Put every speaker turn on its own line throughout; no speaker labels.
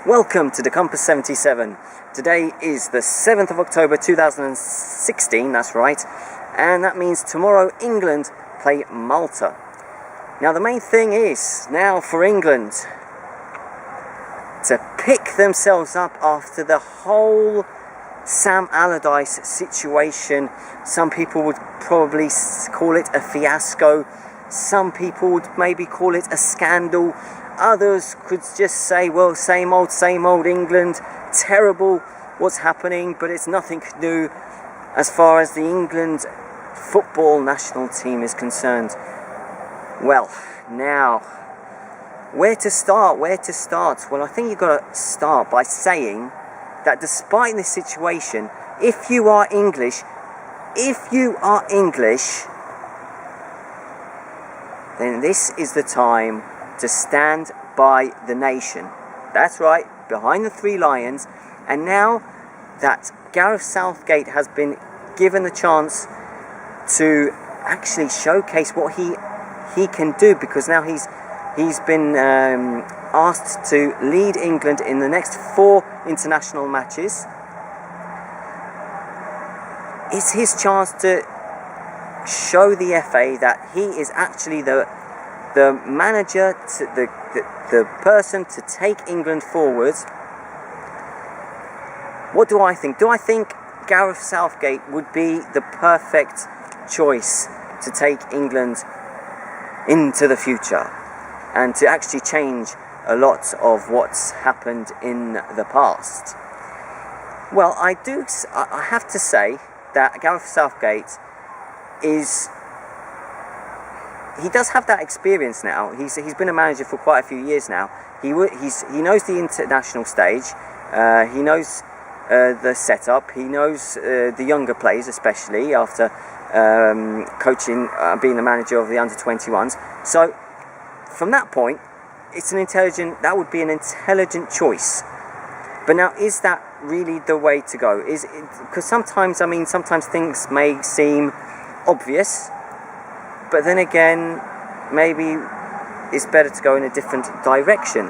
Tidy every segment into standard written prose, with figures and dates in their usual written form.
Welcome to the Compass 77. Today is the 7th of October 2016, that's right, and that means tomorrow England play Malta. Now the main thing is now for England to pick themselves up after the whole Sam Allardyce situation. Some people would probably call it a fiasco, some people would maybe call it a scandal. Others could just say, well, same old England, terrible what's happening, but it's nothing new as far as the England football national team is concerned. Well, now, where to start? Well, I think you've got to start by saying that despite this situation, if you are English, then this is the time to stand by the nation. That's right, behind the three lions. And now that Gareth Southgate has been given the chance to actually showcase what he can do, because now he's been asked to lead England in the next 4 international matches. It's his chance to show the FA that he is actually the manager, the person to take England forward. What do I think? Do I think Gareth Southgate would be the perfect choice to take England into the future and to actually change a lot of what's happened in the past? Well, I have to say that Gareth Southgate he does have that experience now. He's been a manager for quite a few years now. He knows the international stage. He knows the setup. He knows the younger players, especially after coaching, being the manager of the under-21s. So, from that point, that would be an intelligent choice. But now, is that really the way to go? Because sometimes things may seem obvious, but then again, maybe it's better to go in a different direction.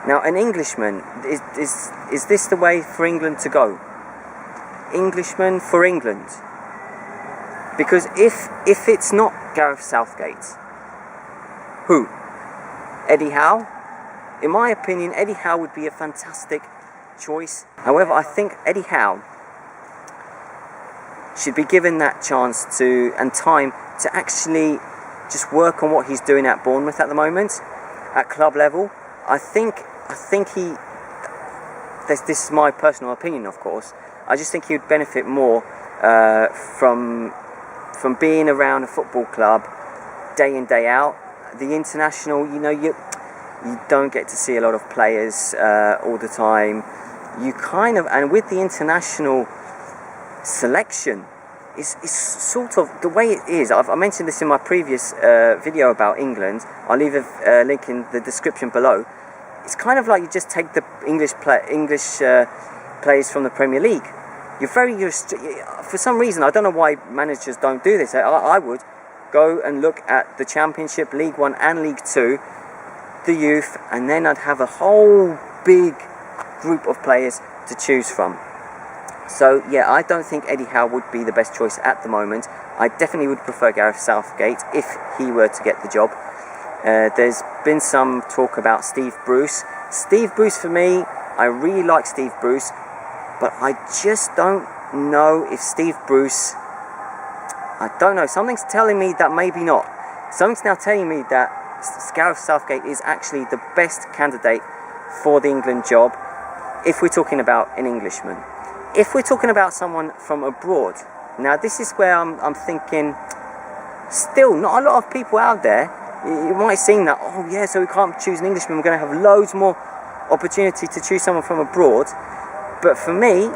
Now, an Englishman, is this the way for England to go? Englishman for England? Because if it's not Gareth Southgate, who? Eddie Howe? In my opinion, Eddie Howe would be a fantastic choice. However, I think Eddie Howe should be given that chance and time to actually just work on what he's doing at Bournemouth at the moment, at club level. I think this is my personal opinion, of course. I just think he would benefit more from being around a football club day in, day out. The international, you don't get to see a lot of players all the time. And with the international selection, is sort of the way it is. I mentioned this in my previous video about England. I'll leave a link in the description below. It's kind of like you just take the English players from the Premier League. For some reason, I don't know why managers don't do this. I would go and look at the Championship, League 1 and League 2, the youth, and then I'd have a whole big group of players to choose from. So yeah, I don't think Eddie Howe would be the best choice at the moment. I definitely would prefer Gareth Southgate if he were to get the job. There's been some talk about Steve Bruce. Steve Bruce, for me, I really like Steve Bruce, but I just don't know if Steve Bruce, I don't know, something's telling me that maybe not. Something's now telling me that Gareth Southgate is actually the best candidate for the England job if we're talking about an Englishman. If we're talking about someone from abroad, now this is where I'm thinking, still not a lot of people out there. You might seem that, oh yeah, so we can't choose an Englishman, we're going to have loads more opportunity to choose someone from abroad. But for me,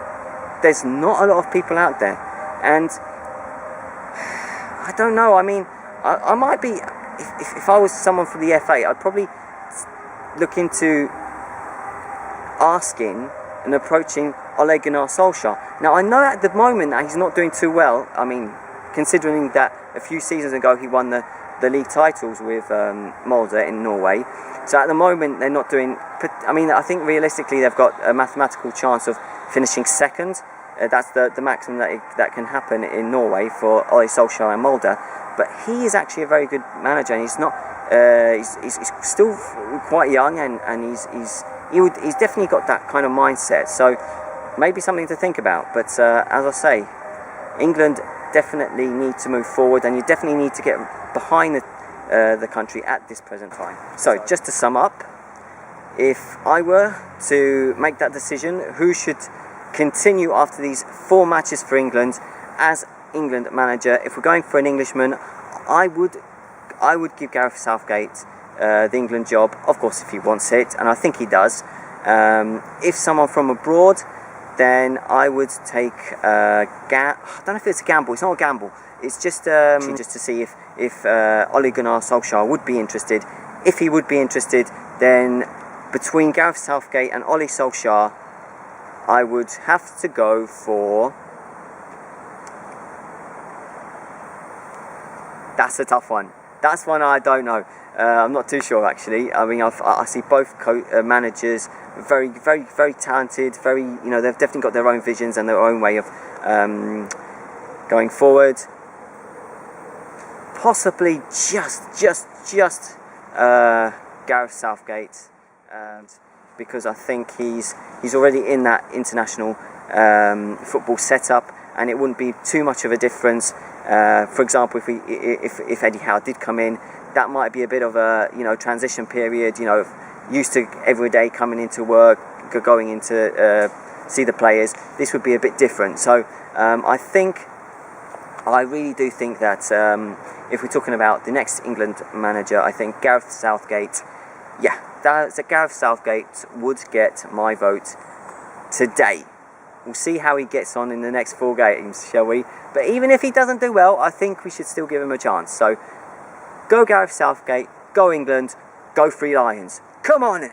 there's not a lot of people out there. And I don't know, I mean, I might be, if I was someone from the FA, I'd probably look into asking and approaching Ole Gunnar Solskjaer. Now, I know at the moment that he's not doing too well. I mean, considering that a few seasons ago he won the the league titles with Molde in Norway. So at the moment they're not doing. I mean, I think realistically they've got a mathematical chance of finishing second. That's the maximum that can happen in Norway for Ole Solskjaer and Molde. But he is actually a very good manager, and he's not. He's still quite young, and he's definitely got that kind of mindset. So maybe something to think about. But as I say, England definitely need to move forward, and you definitely need to get behind the country at this present time. So just to sum up, if I were to make that decision, who should continue after these 4 matches for England as England manager? If we're going for an Englishman, I would give Gareth Southgate the England job, of course, if he wants it, and I think he does. If someone from abroad, then I would take I don't know if it's a gamble. It's not a gamble. It's just to see if Ole Gunnar Solskjaer would be interested. If he would be interested, then between Gareth Southgate and Ole Solskjaer, I would have to go for. That's a tough one. That's one I don't know. I'm not too sure actually. I mean, I see both managers very, very, very talented. Very, they've definitely got their own visions and their own way of going forward. Possibly just Gareth Southgate, because I think he's already in that international football setup, and it wouldn't be too much of a difference. For example, if Eddie Howe did come in, that might be a bit of a transition period. Used to every day coming into work, going into see the players. This would be a bit different. So I really do think that if we're talking about the next England manager, I think Gareth Southgate. Yeah, Gareth Southgate would get my vote today. We'll see how he gets on in the next 4 games, shall we? But even if he doesn't do well, I think we should still give him a chance. So, go Gareth Southgate, go England, go Three Lions. Come on!